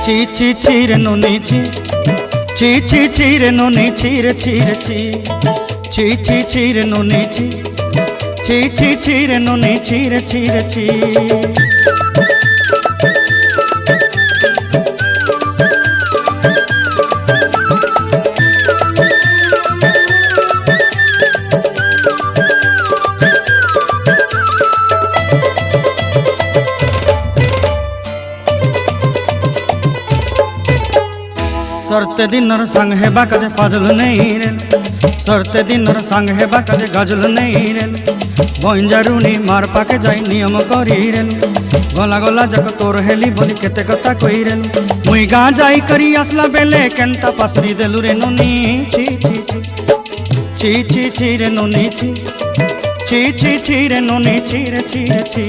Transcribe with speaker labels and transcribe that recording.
Speaker 1: ছি ছি ছি রে নুনি ছি, ছি ছি ছি রে নুনি ছি রে ছি রে ছি, ছি ছি ছি রে নুনি ছি, ছি ছি ছি রে নুনি ছি রে ছি রে ছি। सरते दिनर संग हेबा काजे फाजल नहीं रेल, सरते दिनर संग हेबा काजे गाजल नहीं रेल, बंजारुनी मार पाके जाई नियम करी रेल, गला गला जक तोर हेली बोली केते कथा कई रेल, मुई गाँ जाई करी आसला बेले केंता पासरी देलु रे नुनी ची ची ची ची ची ची रे नुनी ची, ची ची ची रे नुनी ची रे ची रे ची।